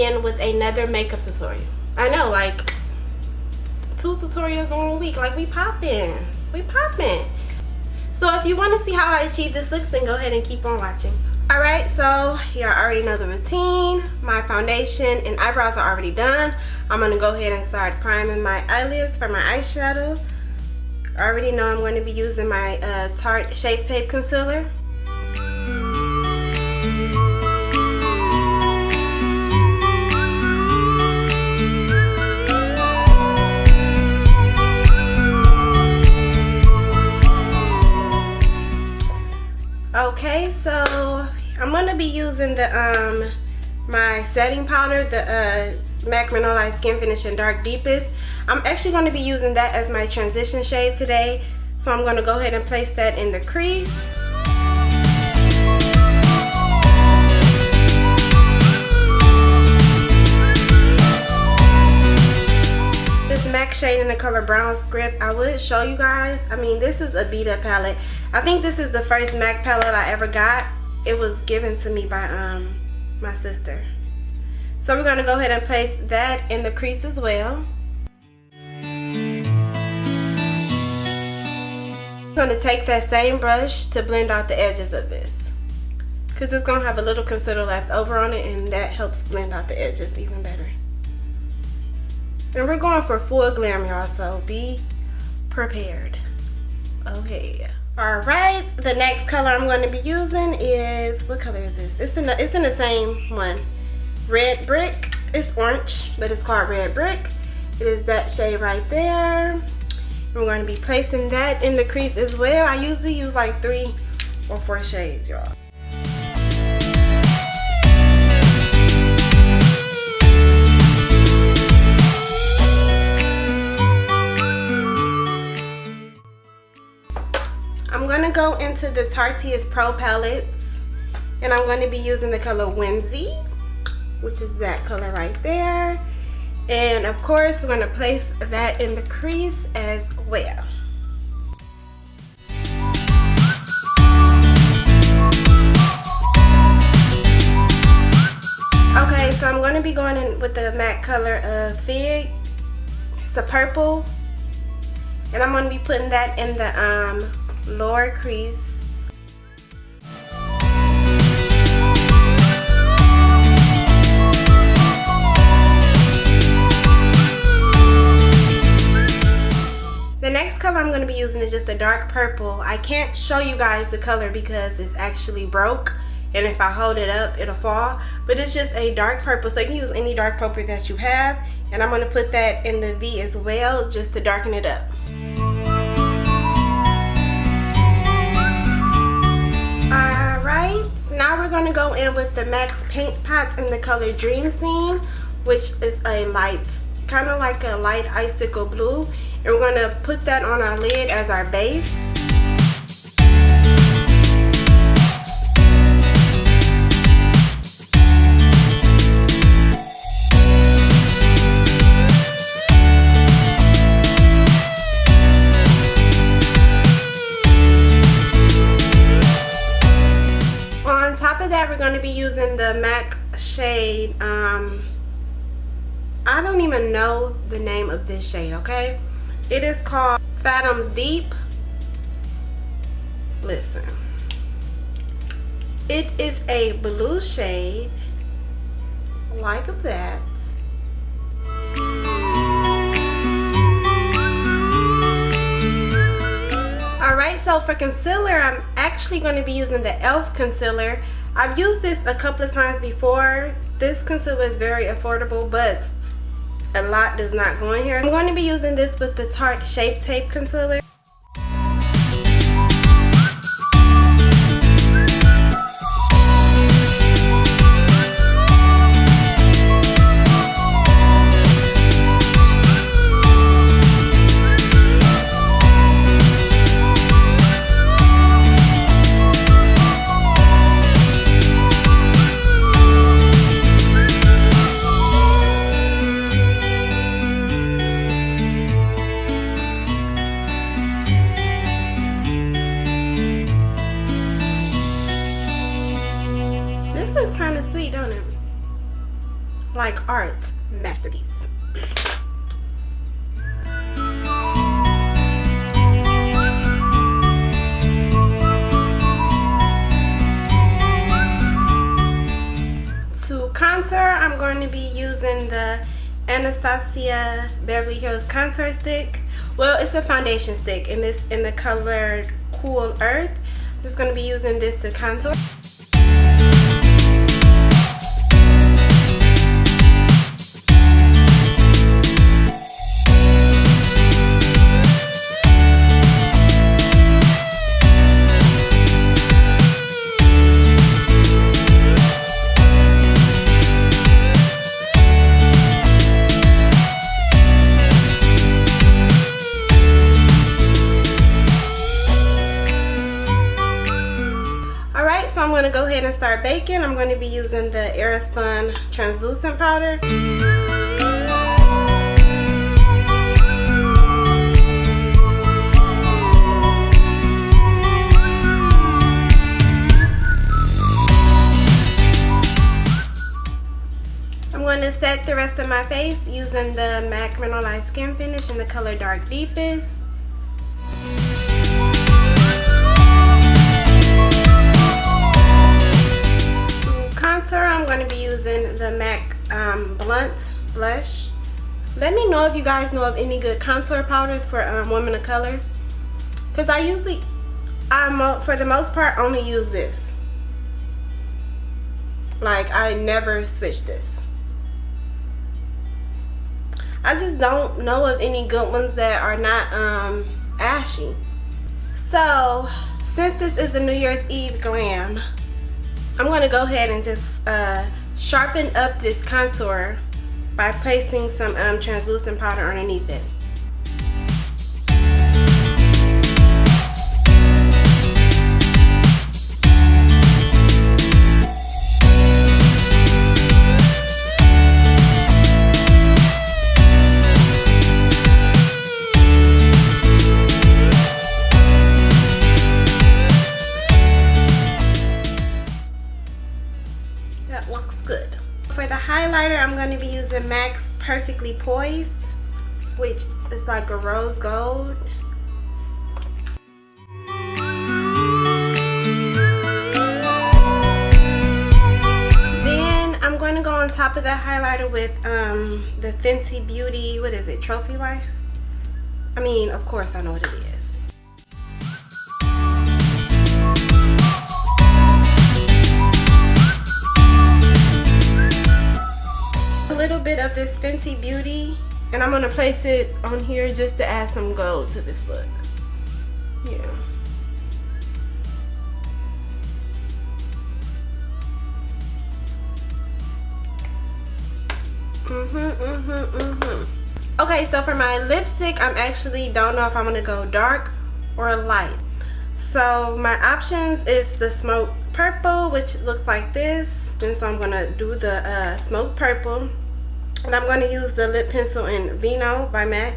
again with another makeup tutorial. I know, like 2 tutorials in a week. Like, we popping. So if you want to see how I achieve this look, then go ahead and keep on watching. Alright, so you already know the routine. My foundation and eyebrows are already done. I'm going to go ahead and start priming my eyelids for my eyeshadow. I already know I'm going to be using my Tarte Shape Tape Concealer. Okay, so I'm going to be using the my setting powder, the MAC Mineralized Skin Finish in Dark Deepest. I'm actually going to be using that as my transition shade today. So I'm going to go ahead and place that in the crease. This MAC shade in the color Brown Script, I would show you guys. I mean, this is a beat up palette. I think this is the first MAC palette I ever got. It was given to me by my sister. So we're going to go ahead and place that in the crease as well. I'm going to take that same brush to blend out the edges of this, because it's going to have a little concealer left over on it, and that helps blend out the edges even better. And we're going for full glam, y'all, so be prepared. Okay. Alright, the next color I'm going to be using is, what color is this? It's in the same one. Red Brick. It's orange, but it's called Red Brick. It is that shade right there. I'm going to be placing that in the crease as well. I usually use like 3 or 4 shades, y'all. I'm going to go into the Tarte's Pro palettes, and I'm going to be using the color Whimsy, which is that color right there. And of course, we're going to place that in the crease as well. Okay, so I'm going to be going in with the MAC color of Fig. It's a purple. And I'm going to be putting that in the lower crease. The next color I'm going to be using is just a dark purple. I can't show you guys the color because it's actually broke, and if I hold it up it'll fall, but it's just a dark purple, so you can use any dark purple that you have, and I'm going to put that in the V as well just to darken it up. Alright, now we're going to go in with the MAC Paint Pots in the color Dream Scene, which is a light, kind of like a light icicle blue. And we're going to put that on our lid as our base. On top of that, we're going to be using the MAC shade. I don't even know the name of this shade, okay? It is called Phantoms Deep. Listen, it is a blue shade like that. Alright, so for concealer, I'm actually going to be using the e.l.f. concealer. I've used this a couple of times before. This concealer is very affordable, but a lot does not go in here. I'm going to be using this with the Tarte Shape Tape Concealer. like art masterpiece. To contour, I'm going to be using the Anastasia Beverly Hills contour stick. Well, it's a foundation stick, and it's in the color Cool Earth. I'm just going to be using this to contour. So I'm going to go ahead and start baking. I'm going to be using the Aerospun translucent powder. I'm going to set the rest of my face using the MAC Mineralized Skin Finish in the color Dark Deepest. I'm going to be using the MAC Blunt Blush. Let me know if you guys know of any good contour powders for women of color, because I usually, for the most part, only use this. Like, I never switch this. I just don't know of any good ones that are not ashy. So, since this is a New Year's Eve glam, I'm going to go ahead and just sharpen up this contour by placing some translucent powder underneath it. That looks good. For the highlighter, I'm going to be using MAC's Perfectly Poised, which is like a rose gold. Then I'm going to go on top of that highlighter with the Fenty Beauty, what is it, Trophy Wife? I mean, of course I know what it is. A little bit of this Fenty Beauty, and I'm going to place it on here just to add some gold to this look. Yeah. Okay, so for my lipstick, I'm actually don't know if I'm going to go dark or light. So my options is the Smoke Purple, which looks like this. And so I'm going to do the Smoke Purple. And I'm going to use the lip pencil in Vino by MAC.